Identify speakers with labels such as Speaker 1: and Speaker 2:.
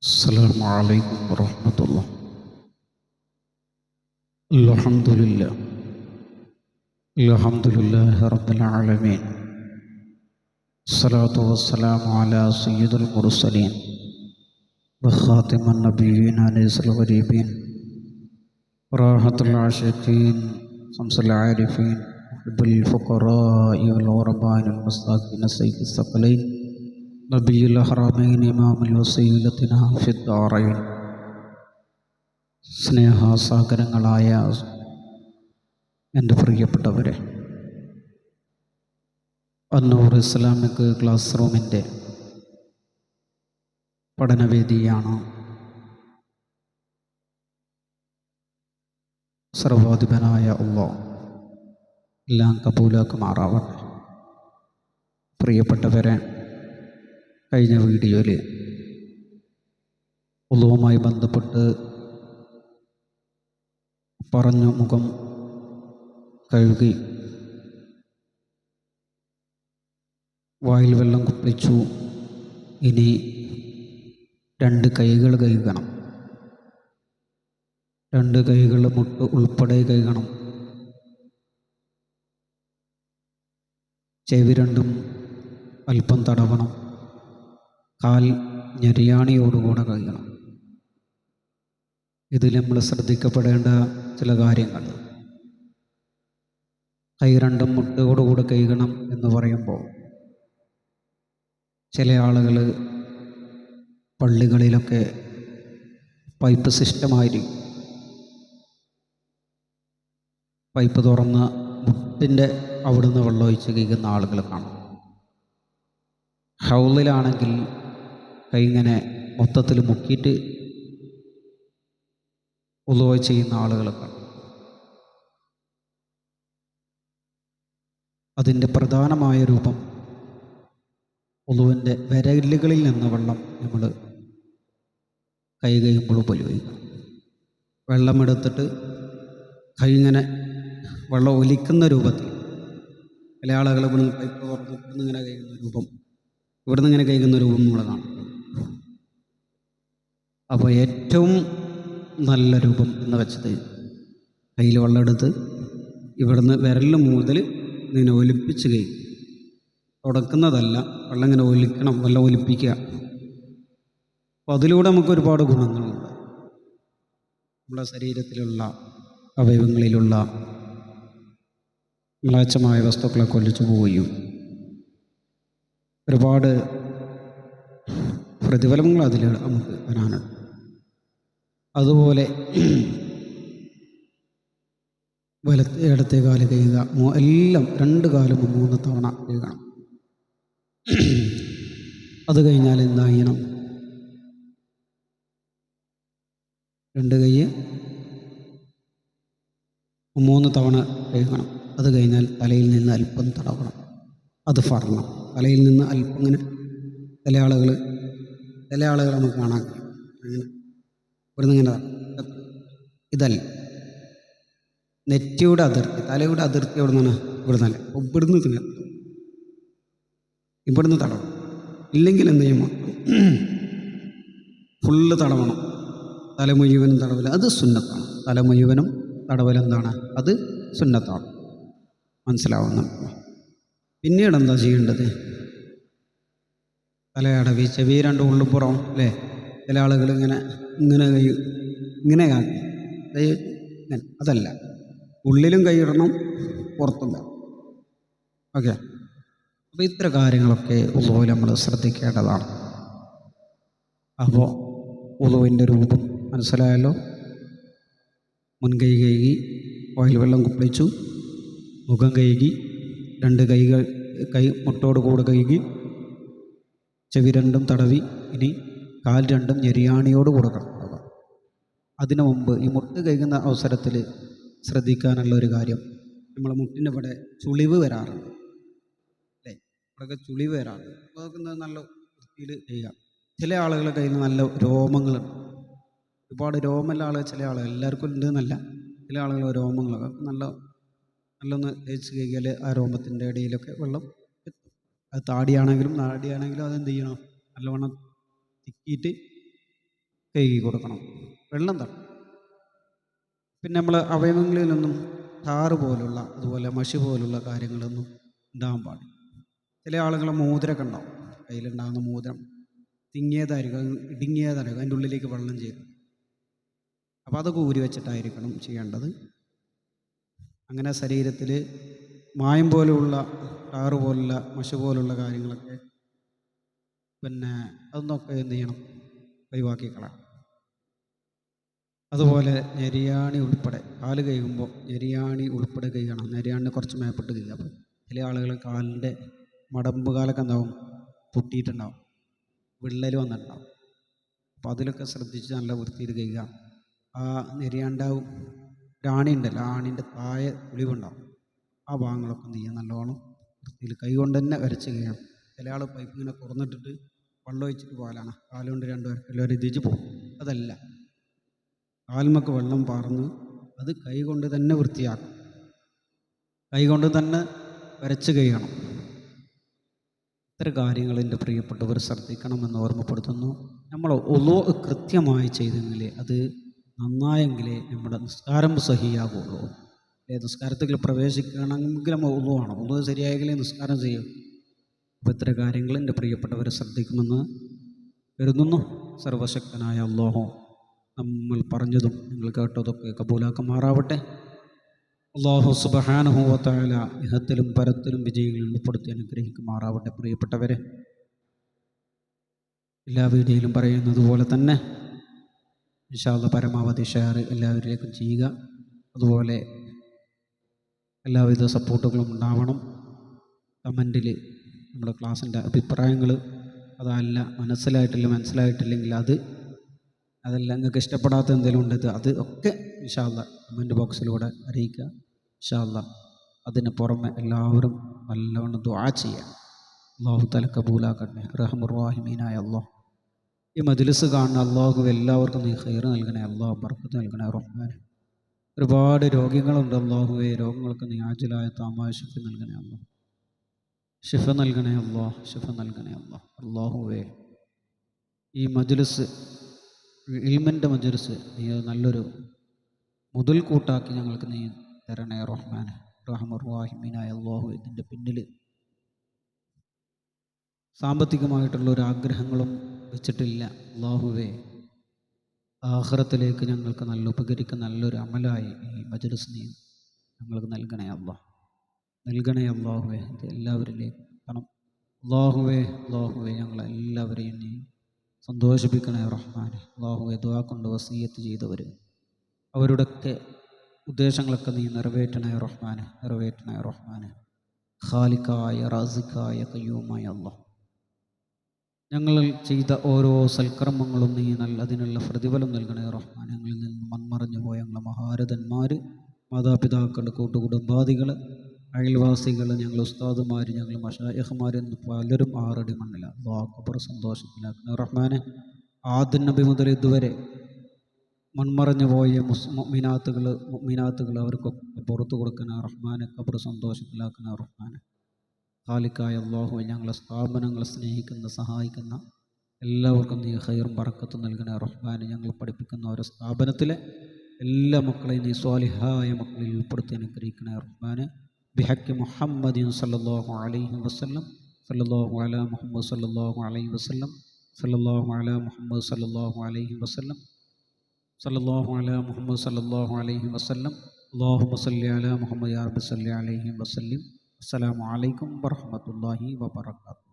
Speaker 1: السلام عليكم ورحمة الله. الحمد لله رب العالمين. الصلاة والسلام على سيد المرسلين وخاتم النبيين أنيس الغريبين راحة العاشقين خمس العارفين حب الفقراء والغرباء المساكين سيد الثقلين نبي الحرمين إمام الوسيلتنا في الدارين. സ്നേഹാസാഗരങ്ങളായ എൻ്റെ പ്രിയപ്പെട്ടവരെ, അന്നൂർ Islamic class റൂമിൻ്റെ പഠനവേദിയാണ് സർവാധിപനായ അല്ലാഹ് എല്ലാം കബൂലാക്കുമാറാവട്ടെ. പ്രിയപ്പെട്ടവരെ, കഴിഞ്ഞ വീഡിയോയിൽ വുളുവുമായി ബന്ധപ്പെട്ട് പറഞ്ഞു മുഖം കഴുകി വായിൽ വെള്ളം കുപ്പിച്ചു, ഇനി രണ്ട് കൈകൾ കഴുകണം, രണ്ട് കൈകൾ മുട്ട് ഉൾപ്പെടെ കഴുകണം, ചെവി രണ്ടും അല്പം തടവണം, കാൽ ഞെരിയാണിയോടുകൂടെ കഴുകണം. ഇതിൽ നമ്മൾ ശ്രദ്ധിക്കപ്പെടേണ്ട ചില കാര്യങ്ങൾ. കൈ രണ്ടും മുട്ടോടുകൂടെ കഴുകണം എന്ന് പറയുമ്പോൾ ചില ആളുകൾ പള്ളികളിലൊക്കെ പൈപ്പ് സിസ്റ്റമായിരിക്കും. പൈപ്പ് തുറന്ന് മുട്ടിൻ്റെ അവിടുന്ന് വെള്ളമൊഴിച്ച് കഴുകുന്ന ആളുകൾ കാണും. ഹൗളിലാണെങ്കിൽ കൈ ഇങ്ങനെ മൊത്തത്തിൽ മുക്കിയിട്ട് വുളുവ് ചെയ്യുന്ന ആളുകളൊക്കെ. അതിൻ്റെ പ്രധാനമായ രൂപം വുളുവിൻ്റെ വിരലുകളിൽ നിന്ന് വെള്ളം നമ്മൾ കൈ കഴിയുമ്പോൾ ഉപയോഗിക്കണം. വെള്ളമെടുത്തിട്ട് കൈ ഇങ്ങനെ വെള്ളം ഒലിക്കുന്ന രൂപത്തിൽ. ചില ആളുകൾ ഇവിടുന്ന് പൈപ്പ് തുറന്ന് ഇവിടുന്ന് ഇങ്ങനെ കഴിയുന്ന രൂപം, ഇവിടുന്ന് ഇങ്ങനെ കഴിക്കുന്ന രൂപം നമ്മൾ കാണും. അപ്പോൾ ഏറ്റവും നല്ല രൂപം എന്ന് വെച്ചത് കയ്യിൽ വെള്ളം എടുത്ത് ഇവിടുന്ന് വിരലിൽ മുതൽ ഇങ്ങനെ ഒലിപ്പിച്ച് കഴിയും. തുടക്കുന്നതല്ല, വെള്ളം ഇങ്ങനെ ഒലിക്കണം, വെള്ളം ഒലിപ്പിക്കുക. അപ്പോൾ അതിലൂടെ നമുക്ക് ഒരുപാട് ഗുണങ്ങളുണ്ട്. നമ്മുടെ ശരീരത്തിലുള്ള അവയവങ്ങളിലുള്ള മ്ലേച്ഛമായ വസ്തുക്കളെ കൊല്ലിച്ചു പോവുകയും ഒരുപാട് പ്രതിഫലങ്ങൾ അതിൽ നമുക്ക് വരാനുണ്ട്. അതുപോലെ വലത്തെ ഇടത്തെ കാല് കഴുകുക, എല്ലാം രണ്ട് കാലും 3 തവണ കഴുകണം. അത് കഴിഞ്ഞാൽ എന്താ ചെയ്യണം? രണ്ട് കൈ 3 തവണ കഴുകണം. അത് കഴിഞ്ഞാൽ തലയിൽ നിന്ന് അല്പം തടവണം. അത് ഫർണം. തലയിൽ നിന്ന് അല്പം ഇങ്ങനെ ചില ആളുകൾ നമുക്ക് കാണാൻ കഴിയും. അങ്ങനെ ഇവിടുന്ന് ഇങ്ങനെ ഇതല്ല, നെറ്റിയുടെ അതിർത്തി, തലയുടെ അതിർത്തി എവിടെ നിന്നാണ്? ഇവിടെ നിന്നല്ല. ഇവിടുന്ന് തടവണം. ഇല്ലെങ്കിൽ എന്ത് ചെയ്യുമ്പോൾ ഫുള്ള് തടവണം. തല മുഴുവനും തടവൽ, അത് സുന്നത്താണ്. തല മുഴുവനും തടവൽ എന്താണ്? അത് സുന്നത്താണ്. മനസ്സിലാവുന്നു. പിന്നീട് എന്താ ചെയ്യേണ്ടത്? തലയടവി, ചെവി രണ്ട് ഉള്ളിപ്പുറം അല്ലേ? ചില ആളുകൾ ഇങ്ങനെ കാട്ടി ഇങ്ങനെ, അതല്ല. ഉള്ളിലും കൈയിടണം, പുറത്തും വേണം. ഓക്കെ. അപ്പോൾ ഇത്ര കാര്യങ്ങളൊക്കെ വുളുവിൽ നമ്മൾ ശ്രദ്ധിക്കേണ്ടതാണ്. അപ്പോൾ വുളുവിൻ്റെ രൂപം മനസ്സിലായല്ലോ. മുൻകൈ കഴുകി വായിൽ വെള്ളം കുപ്പിച്ചു, മുഖം കഴുകി, രണ്ട് കൈ മുട്ടോട് കൂടെ കഴുകി, ചെവി രണ്ടും തടവി, ഇനി കാൽ രണ്ടും ഞെരിയാണിയോട് കൂടെ കിടക്കുക. അതിനു മുമ്പ് ഈ മുട്ട് കഴുകുന്ന അവസരത്തിൽ ശ്രദ്ധിക്കാനുള്ള ഒരു കാര്യം, നമ്മളെ മുട്ടിൻ്റെ ഇവിടെ ചുളിവ് വരാറുണ്ട് അല്ലേ? ഇവിടെയൊക്കെ ചുളിവ് വരാറുണ്ട്. അപ്പോൾ അതൊക്കെ നല്ല വൃത്തിയിൽ ചെയ്യുക. ചില ആളുകളുടെ കയ്യിൽ നിന്ന് നല്ല രോമങ്ങളുണ്ട്. ഒരുപാട് രോമമുള്ള ആളുകൾ ചില ആളുകൾ, എല്ലാവർക്കും ഉണ്ട് എന്നല്ല, ചില ആളുകൾ രോമങ്ങളൊക്കെ നല്ലൊന്ന് തേച്ച് കഴിയാൽ ആ രോമത്തിൻ്റെ ഇടയിലൊക്കെ വെള്ളം എത്തും. അത് താടിയാണെങ്കിലും നാടിയാണെങ്കിലും അതെന്ത് ചെയ്യണം? നല്ലവണ്ണം തിക്കിയിട്ട് കഴുകി കൊടുക്കണം. വെള്ളം തട്ടണം. പിന്നെ നമ്മൾ അവയവങ്ങളിലൊന്നും ടാറ് പോലുള്ള അതുപോലെ മഷി പോലുള്ള കാര്യങ്ങളൊന്നും ഉണ്ടാകാൻ പാടില്ല. ചില ആളുകൾ മോതിരമൊക്കെ ഉണ്ടാവും, കയ്യിലുണ്ടാകുന്ന മോതിരം തിങ്ങിയതായിരിക്കും, ഇടുങ്ങിയതായിരിക്കും, അതിൻ്റെ ഉള്ളിലേക്ക് വെള്ളം ചേരും. അപ്പോൾ അതൊക്കെ ഊരി വെച്ചിട്ടായിരിക്കണം ചെയ്യേണ്ടത്. അങ്ങനെ ശരീരത്തിൽ മായം പോലെയുള്ള ടാറ് പോലുള്ള മഷി പോലുള്ള കാര്യങ്ങളൊക്കെ പിന്നെ അതൊന്നൊക്കെ എന്ത് ചെയ്യണം, ഒഴിവാക്കി കളയണം. അതുപോലെ ഞെരിയാണി ഉൾപ്പെടെ കാല് കഴുകുമ്പോൾ ഞെരിയാണി ഉൾപ്പെടെ കഴുകണം. ഞെരിയാണിനെ കുറച്ച് മേപ്പിട്ട് കഴുകുക. അപ്പോൾ ചില ആളുകൾ കാലിൻ്റെ മടമ്പ് കാലൊക്കെ എന്താവും, പൊട്ടിയിട്ടുണ്ടാവും, വിള്ളൽ വന്നിട്ടുണ്ടാവും. അപ്പോൾ അതിലൊക്കെ ശ്രദ്ധിച്ച് നല്ല വൃത്തിയിൽ കഴുകുക. ആ നെരിയാണ്ടാവും ഒരാണി ഉണ്ടല്ലോ, ആണിൻ്റെ താഴെ ഒളിവുണ്ടാവും, ആ ഭാഗങ്ങളൊക്കെ എന്ത് ചെയ്യുക, നല്ലോണം വൃത്തിയിൽ കൈ കൊണ്ട് തന്നെ വരച്ച് കഴിയണം. ചില ആൾ പൈപ്പ് ഇങ്ങനെ തുറന്നിട്ടിട്ട് വെള്ളം ഒഴിച്ചിട്ട് പോകലാണ്, കാലുകൊണ്ട് 2 വരക്കല്ലോ രീതിച്ച് പോകും. അതല്ല, കാൽമക്ക് വെള്ളം പാർന്ന് അത് കൈ കൊണ്ട് തന്നെ വൃത്തിയാക്കും, കൈ കൊണ്ട് തന്നെ വരച്ച് കഴിയണം. ഇത്തരം കാര്യങ്ങൾ എൻ്റെ പ്രിയപ്പെട്ടവർ ശ്രദ്ധിക്കണമെന്ന് ഓർമ്മപ്പെടുത്തുന്നു. നമ്മൾ ഒളു കൃത്യമായി ചെയ്തെങ്കിലേ, അത് നന്നായെങ്കിലേ നമ്മുടെ നിസ്കാരം സഹിയാകുള്ളൂ. നിസ്കാരത്തിൽ പ്രവേശിക്കണമെങ്കിൽ നമ്മൾ ഒളുവാണ്, ഒളു ശരിയായെങ്കിലേ നിസ്കാരം ചെയ്യും. അപ്പോൾ ഇത്തരം കാര്യങ്ങൾ എൻ്റെ പ്രിയപ്പെട്ടവർ ശ്രദ്ധിക്കുമെന്ന് കരുതുന്നു. സർവശക്തനായ അല്ലാഹു നമ്മൾ പറഞ്ഞതും നിങ്ങൾ കേട്ടതൊക്കെ കബൂലാക്കുമാറാവട്ടെ. അല്ലാഹു സുബ്ഹാനഹു വ തആല ഇഹത്തിലും പരത്തിലും വിജയികളിൽ ഉൾപ്പെടുത്തി അനുഗ്രഹിക്കുമാറാവട്ടെ. പ്രിയപ്പെട്ടവരെ, എല്ലാ വീഡിയോയിലും പറയുന്നത് പോലെ തന്നെ ഇൻഷാ അല്ലാഹ് പരമാവധി ഷെയർ എല്ലാവരിലേക്കും ചെയ്യുക. അതുപോലെ എല്ലാവിധ സപ്പോർട്ടുകളും ഉണ്ടാവണം. കമൻറ്റിൽ നമ്മുടെ ക്ലാസ്സിൻ്റെ അഭിപ്രായങ്ങൾ, അതല്ല മനസ്സിലായിട്ടില്ലെങ്കിൽ അതല്ല നിങ്ങൾക്ക് ഇഷ്ടപ്പെടാത്ത എന്തെങ്കിലും ഉണ്ടെങ്കിൽ അത് ഒക്കെ ഇൻഷാ അല്ലാഹ് കമൻറ്റ് ബോക്സിലൂടെ അറിയിക്കുക. ഇൻഷാ അല്ലാഹ് അതിന് പുറമെ എല്ലാവരും നല്ലവണ്ണം ദുആ ചെയ്യുക. അല്ലാഹു തആല കബൂലാക്കട്ടെ. റഹ്മാനുർ റഹീമീനായ അല്ലാഹ്, ഈ മജ്ലിസ് കാണുന്ന അല്ലാഹു എല്ലാവർക്കും നീ ഖൈർ നൽകണേ അല്ലാഹ്, ബർക്കത്ത് നൽകണേ റഹ്മാൻ. ഒരുപാട് രോഗികളുണ്ട് അല്ലാഹുവേ, രോഗങ്ങൾക്ക് നീ ആജിലായ താമായ ശിഫ നൽകണേ അല്ലാഹ്, ശിഫ നൽകണേ അല്ലാഹ്, ശിഫ നൽകണേ അല്ലാഹ്. അല്ലാഹുവേ, ഈ മജ്ലിസ്, ഇൽമിൻ്റെ മജ്ലിസ് നീ നല്ലൊരു മുതൽക്കൂട്ടാക്കി ഞങ്ങൾക്ക് നീ തരണേ റഹ്മാൻ. റഹ്മാനുർ റഹീമീനായ അല്ലാഹു, ഇതിൻ്റെ പിന്നിൽ സാമ്പത്തികമായിട്ടുള്ള ഒരു ആഗ്രഹങ്ങളും വെച്ചിട്ടില്ല അല്ലാഹുവേ. ആഖിറത്തിലേക്ക് ഞങ്ങൾക്ക് നല്ല ഉപകരിക്കുന്ന നല്ലൊരു അമലായി ഈ മജ്ലിസ് നീ ഞങ്ങൾക്ക് നൽകണേ അല്ലാഹ്, നൽകണേ അല്ലാഹുവേ. ഇത് എല്ലാവരിലേക്കും എത്തണം അല്ലാഹുവേ. അല്ലാഹുവേ, ഞങ്ങളെല്ലാവരെയും നീ സന്തോഷിപ്പിക്കണേ റഹ്മാൻ. അല്ലാഹുവേ, ദുആ കൊണ്ട് വസിയ്യത്ത് ചെയ്തവർ അവരുടെയൊക്കെ ഉദ്ദേശങ്ങളൊക്കെ നീ നിറവേറ്റണേ റഹ്മാൻ, നിറവേറ്റണേ റഹ്മാൻ. ഖാലിഖായ റാസിഖായ ഖയ്യൂമായ അല്ലാഹ്, ഞങ്ങൾ ചെയ്ത ഓരോ സൽക്കർമ്മങ്ങളും നീ അതിനുള്ള പ്രതിഫലം നൽകണേ റഹ്മാൻ. ഞങ്ങളിൽ നിന്ന് മൺമറഞ്ഞു പോയ ഞങ്ങളെ മഹാരഥന്മാർ, മാതാപിതാക്കൾ, കൂട്ടുകുടുംബാദികൾ, അയൽവാസികൾ, ഞങ്ങൾ ഉസ്താദുമാർ, ഞങ്ങൾ മശായിഖ്മാർ എന്ന് പലരും 6 അടി മണ്ണിലാണ്. അല്ലാഹു ഖബർ സന്തോഷത്തിലാക്കണേ റഹ്മാനെ. ആദം നബി മുതൽ ഇതുവരെ മൺമറഞ്ഞു പോയ മുഅ്മിനാത്തുകൾ അവർക്കൊക്കെ പുറത്തു കൊടുക്കണേ റഹ്മാനെ, ഖബർ സന്തോഷത്തിലാക്കണേ റഹ്മാനെ. ഖാലിഖായ അല്ലാഹു, ഞങ്ങളെ സ്ഥാപനങ്ങളെ സ്നേഹിക്കുന്ന സഹായിക്കുന്ന എല്ലാവർക്കും നീ ഖൈറും ബറക്കത്തും നൽകണേ റഹ്മാൻ. ഞങ്ങൾ പഠിപ്പിക്കുന്ന ഓരോ സ്ഥാപനത്തിലെ എല്ലാ മക്കളെയും നീ സ്വാലിഹായ മക്കളിൽ ഉൾപ്പെടുത്തി അനുഗ്രഹിക്കണേ റഹ്മാൻ. ബിഹഖി മുഹമ്മദിൻ സല്ലല്ലാഹു അലൈഹി വസല്ലം, സല്ലല്ലാഹു അലാ മുഹമ്മദ് സല്ലല്ലാഹു അലൈഹി വസല്ലം, സല്ലല്ലാഹു അലാ മുഹമ്മദ് സല്ലല്ലാഹു അലൈഹി വസല്ലം, സല്ലല്ലാഹു അലാ മുഹമ്മദ് സല്ലല്ലാഹു അലൈഹി വസല്ലം. അല്ലാഹുമ്മ സല്ലി അലാ മുഹമ്മദ് യാ റബ്ബി സല്ലി അലൈഹി വസല്ലം. അസ്സലാമു അലൈക്കും വറഹ്മത്തുള്ളാഹി വബറകാതുഹു.